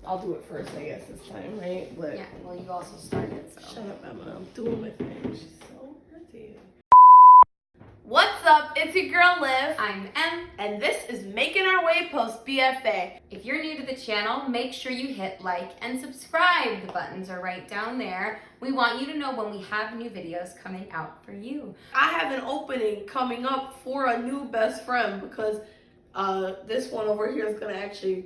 I'll do it first, I guess, this time, right? But Yeah, well, you also started, so. shut up, Emma. I'm doing my thing. She's so irritating. What's up? It's your girl, Liv. I'm Em, and this is Making Our Way post B.F.A. If you're new to the channel, make sure you hit like and subscribe. The buttons are right down there. We want you to know when we have new videos coming out for you. I have an opening coming up for a new best friend because this one over here is going to actually,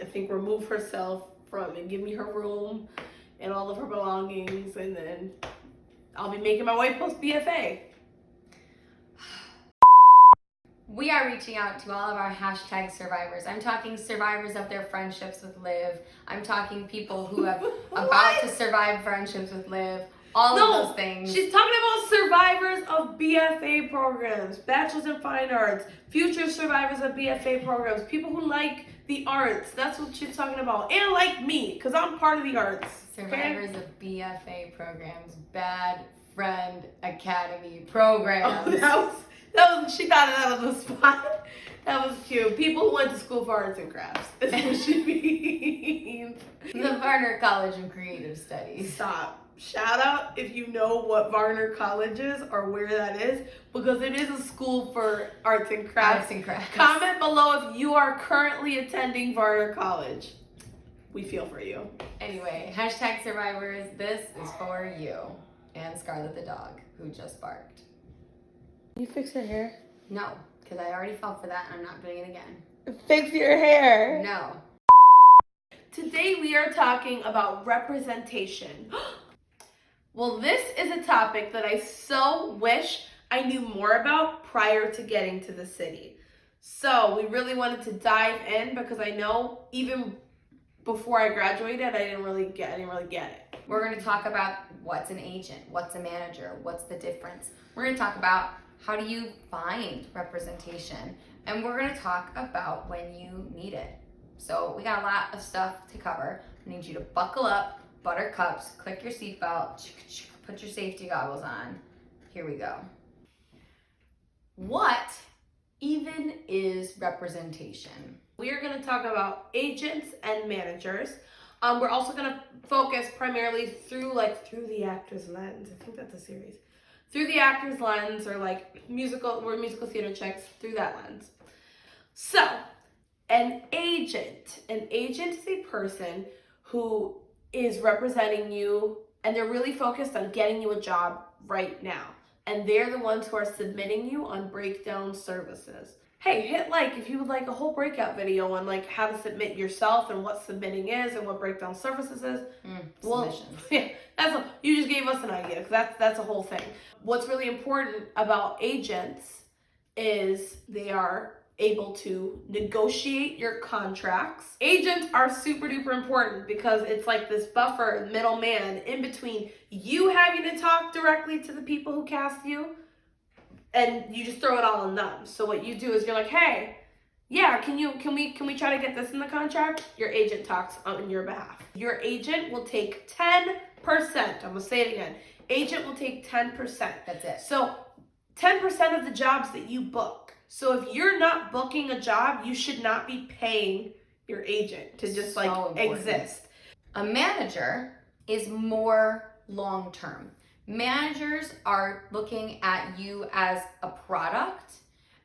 I think, remove herself from and give me her room and all of her belongings, and then I'll be making my way post B.F.A. We are reaching out to all of our hashtag survivors. I'm talking survivors of their friendships with Liv. I'm talking people who have about to survive friendships with Liv. All of those things. She's talking about survivors of B.F.A. programs, Bachelors in Fine Arts, future survivors of B.F.A. programs, people who like the arts. That's what she's talking about. And like me, because I'm part of the arts. Survivors of B.F.A. programs, Bad Friend Academy programs. Oh, that was, she thought of that on the spot. That was cute. People who went to school for arts and crafts. That's what she means. The Varner College of Creative Studies. Stop. Shout out if you know what Varner College is or where that is, because it is a school for arts and crafts. Arts and crafts. Comment below if you are currently attending Varner College. We feel for you. Anyway, hashtag survivors, this is for you. And Scarlett the dog, who just barked. You fix her hair? No, because I already fell for that and I'm not doing it again. Fix your hair. No. Today we are talking about representation. Well, this is a topic that I so wish I knew more about prior to getting to the city. So we really wanted to dive in because I know even before I graduated, I didn't really get it. We're going to talk about what's an agent, what's a manager, what's the difference. We're going to talk about how do you find representation, and we're going to talk about when you need it. So we got a lot of stuff to cover. I need you to buckle up, buttercups, click your seatbelt, put your safety goggles on. Here we go. What even is representation? We are going to talk about agents and managers. We're also going to focus primarily through the actor's lens. I think that's a series. Through the actor's lens, or like we're musical theater checks through that lens. So, an agent is a person who is representing you, and they're really focused on getting you a job right now. And they're the ones who are submitting you on breakdown services. Hey, hit like if you would like a whole breakout video on like how to submit yourself and what submitting is and what breakdown services is. Submissions. Yeah, you just gave us an idea, because that's a whole thing. What's really important about agents is they are able to negotiate your contracts. Agents are super duper important because it's like this buffer middleman in between you having to talk directly to the people who cast you, and you just throw it all on them. So what you do is you're like, hey, yeah, can we try to get this in the contract? Your agent talks on your behalf. Your agent will take 10%. I'm gonna say it again. Agent will take 10%. That's it. So 10% of the jobs that you book. So if you're not booking a job, you should not be paying your agent to just exist. A manager is more long-term. Managers are looking at you as a product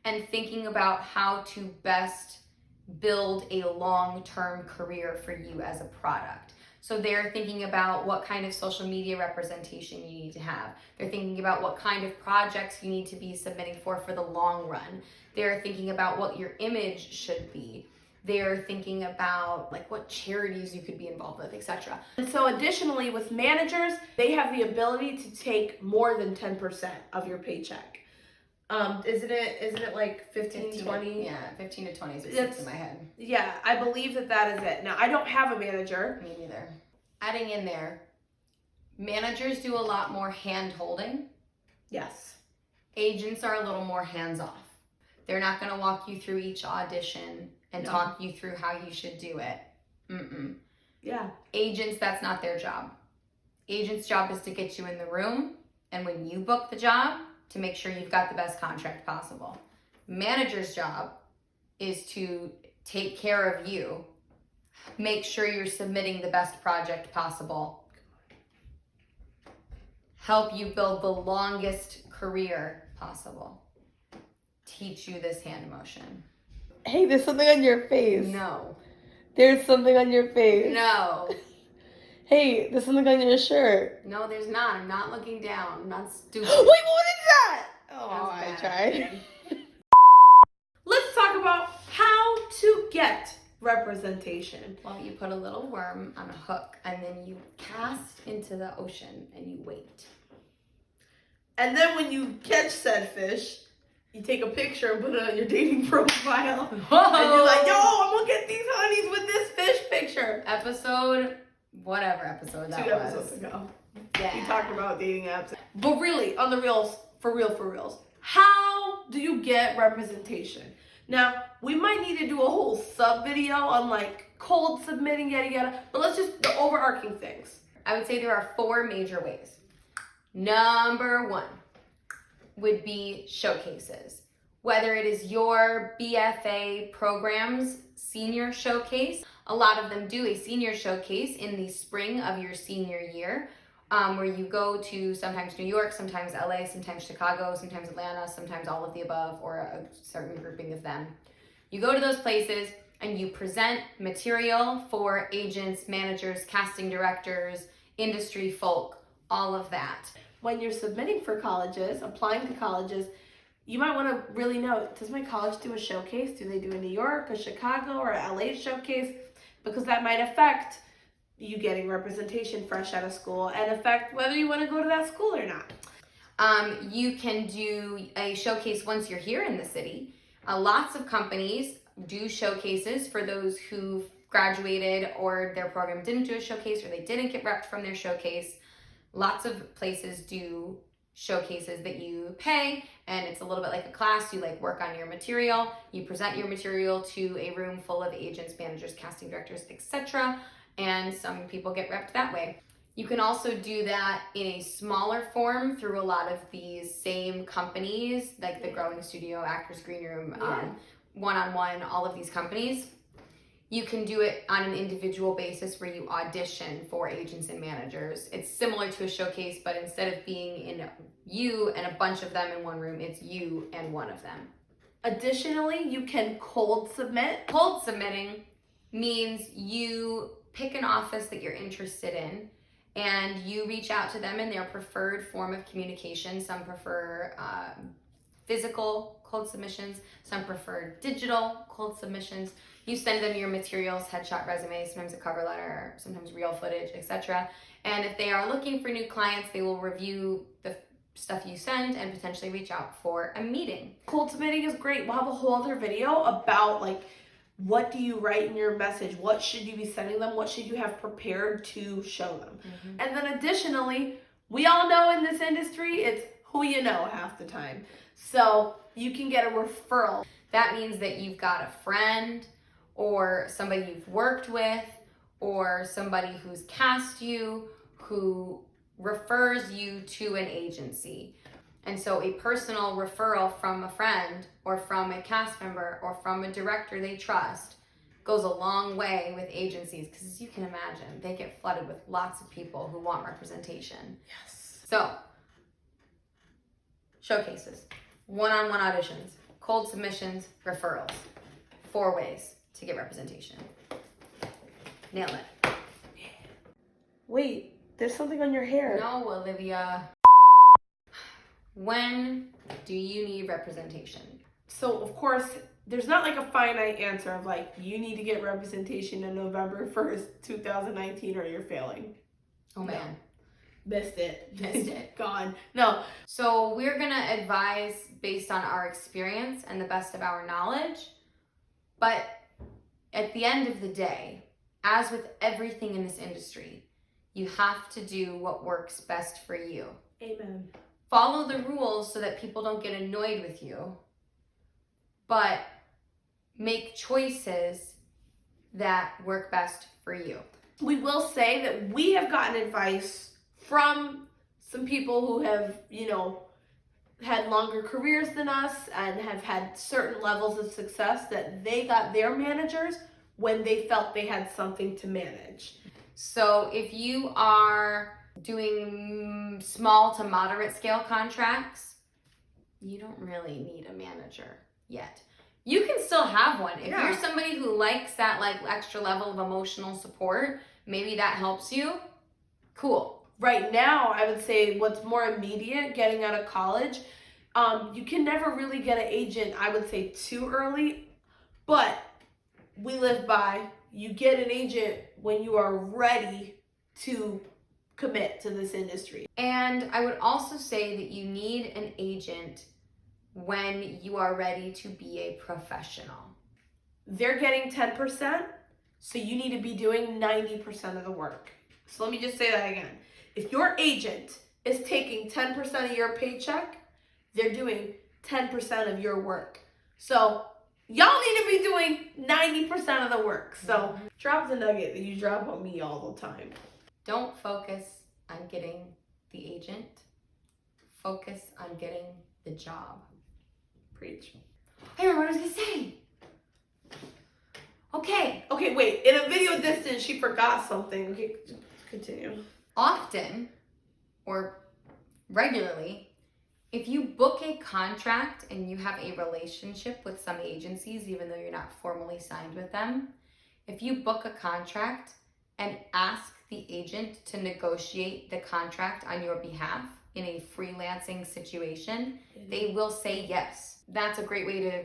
and thinking about how to best build a long-term career for you as a product. So they're thinking about what kind of social media representation you need to have. They're thinking about what kind of projects you need to be submitting for the long run. They're thinking about what your image should be. They're thinking about like what charities you could be involved with, etc. And so additionally with managers, they have the ability to take more than 10% of your paycheck. Isn't it like 15, 20? Yeah, 15 to 20 is what sticks in my head. Yeah, I believe that is it. Now, I don't have a manager. Me neither. Adding in there, managers do a lot more hand-holding. Yes. Agents are a little more hands-off. They're not going to walk you through each audition and talk you through how you should do it. Yeah. Agents, that's not their job. Agents' job is to get you in the room, and when you book the job, to make sure you've got the best contract possible. Manager's job is to take care of you, Make sure you're submitting the best project possible. Help you build the longest career possible. Teach you this hand motion. Hey, there's something on your face. No. There's something on your face. No. Hey, there's something on your shirt. No, there's not. I'm not looking down. I'm not stupid. Wait, what is that? Oh, I That's tried. Let's talk about how to get representation. Well, you put a little worm on a hook and then you cast into the ocean and you wait. And then when you catch said fish, you take a picture and put it on your dating profile. Whoa. And you're like, yo, I'm gonna get these honeys with this fish picture. Whatever episode that 2 was. episodes ago. Yeah. We talked about dating apps. But really, on the reals, for reals, how do you get representation? Now, we might need to do a whole sub video on like cold submitting, yada yada, but let's just, the overarching things. I would say there are 4 major ways. Number 1 would be showcases. Whether it is your B.F.A program's senior showcase, a lot of them do a senior showcase in the spring of your senior year, where you go to sometimes New York, sometimes LA, sometimes Chicago, sometimes Atlanta, sometimes all of the above, or a certain grouping of them. You go to those places and you present material for agents, managers, casting directors, industry folk, all of that. When you're submitting for colleges, applying to colleges, you might want to really know, does my college do a showcase? Do they do a New York, a Chicago, or a LA showcase? Because that might affect you getting representation fresh out of school and affect whether you want to go to that school or not. You can do a showcase once you're here in the city. Lots of companies do showcases for those who graduated or their program didn't do a showcase or they didn't get repped from their showcase. Lots of places do showcases that you pay, and it's a little bit like a class. You like work on your material, you present your material to a room full of agents, managers, casting directors, etc., and some people get repped that way. You can also do that in a smaller form through a lot of these same companies, like the Growing Studio, Actors Green Room, One-on-One, all of these companies. You can do it on an individual basis where you audition for agents and managers. It's similar to a showcase, but instead of being in you and a bunch of them in one room, it's you and one of them. Additionally, you can cold submit. Cold submitting means you pick an office that you're interested in and you reach out to them in their preferred form of communication. Some prefer physical cold submissions, some prefer digital cold submissions. You send them your materials, headshot resumes, sometimes a cover letter, sometimes real footage, etc. And if they are looking for new clients, they will review the stuff you send and potentially reach out for a meeting. Cold submitting is great. We'll have a whole other video about like, what do you write in your message? What should you be sending them? What should you have prepared to show them? Mm-hmm. And then additionally, we all know in this industry, it's who you know half the time. So you can get a referral. That means that you've got a friend or somebody you've worked with or somebody who's cast you who refers you to an agency. And so a personal referral from a friend or from a cast member or from a director they trust goes a long way with agencies, because as you can imagine, they get flooded with lots of people who want representation. Yes. So, showcases, one-on-one auditions, cold submissions, referrals. 4 ways to get representation. Nailed it. Wait, there's something on your hair. No, Olivia. When do you need representation? So, of course, there's not like a finite answer of like, you need to get representation on November 1st, 2019 or you're failing. Oh man. Missed it. Missed it. Gone. No. So we're going to advise based on our experience and the best of our knowledge. But at the end of the day, as with everything in this industry, you have to do what works best for you. Amen. Follow the rules so that people don't get annoyed with you, but make choices that work best for you. We will say that we have gotten advice from some people who have, had longer careers than us and have had certain levels of success that they got their managers when they felt they had something to manage. So if you are doing small to moderate scale contracts, you don't really need a manager yet. You can still have one. If you're somebody who likes that like extra level of emotional support, maybe that helps you. Cool. Right now, I would say what's more immediate, getting out of college, you can never really get an agent, I would say, too early, but we live by, you get an agent when you are ready to commit to this industry. And I would also say that you need an agent when you are ready to be a professional. They're getting 10%, so you need to be doing 90% of the work. So let me just say that again. If your agent is taking 10% of your paycheck, they're doing 10% of your work. So y'all need to be doing 90% of the work. So drop the nugget that you drop on me all the time. Don't focus on getting the agent. Focus on getting the job. Preach. I remember what I was gonna say. Okay, wait. In a video distance, she forgot something. Okay, continue. Often, or regularly, if you book a contract and you have a relationship with some agencies, even though you're not formally signed with them, if you book a contract and ask the agent to negotiate the contract on your behalf in a freelancing situation, they will say yes. That's a great way to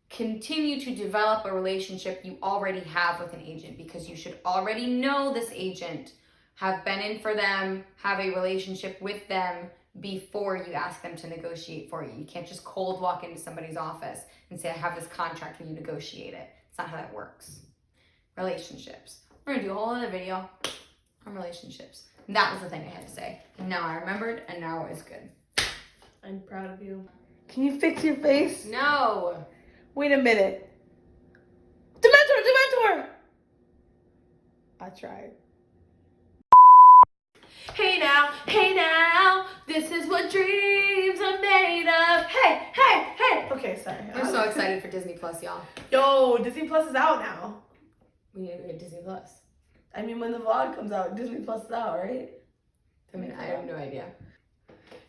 continue to develop a relationship you already have with an agent, because you should already know this agent, have been in for them, have a relationship with them before you ask them to negotiate for you. You can't just cold walk into somebody's office and say, I have this contract, will you negotiate it? It's not how that works. Relationships. We're gonna do a whole other video on relationships. And that was the thing I had to say. And now I remembered, and now it's good. I'm proud of you. Can you fix your face? No. Wait a minute. Dementor! I tried. Hey now, this is what dreams are made of. Hey. Okay, sorry. I'm so excited for Disney Plus, y'all. Yo, Disney Plus is out now. We need to get Disney Plus. I mean, when the vlog comes out, Disney Plus is out, right? I mean, I have no idea.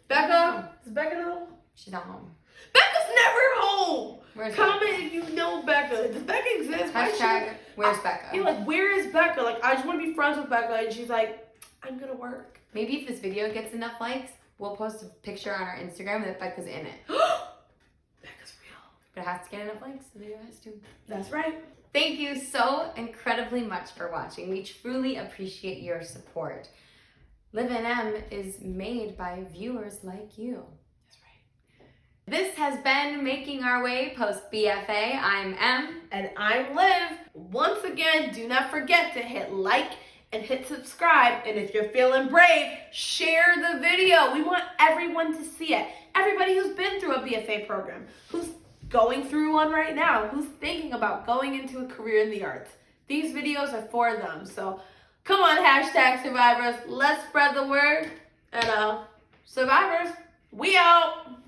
Becca? Is Becca home? She's not home. Becca's never home! Where's Comment Becca? if you know Becca. Does Becca exist? Hashtag, where's Becca? You're like, where is Becca? Like, I just want to be friends with Becca. And she's like, I'm gonna work. Maybe if this video gets enough likes, we'll post a picture on our Instagram that Becca's in it. Becca's real. But it has to get enough likes, the video has to. That's right. Thank you so incredibly much for watching. We truly appreciate your support. Live in M is made by viewers like you. That's right. This has been Making Our Way post B.F.A. I'm M. And I'm Liv. Once again, do not forget to hit like and hit subscribe. And if you're feeling brave, share the video. We want everyone to see it. Everybody who's been through a B.F.A. program, who's going through one right now, who's thinking about going into a career in the arts. These videos are for them. So come on, hashtag survivors. Let's spread the word. And survivors, we out.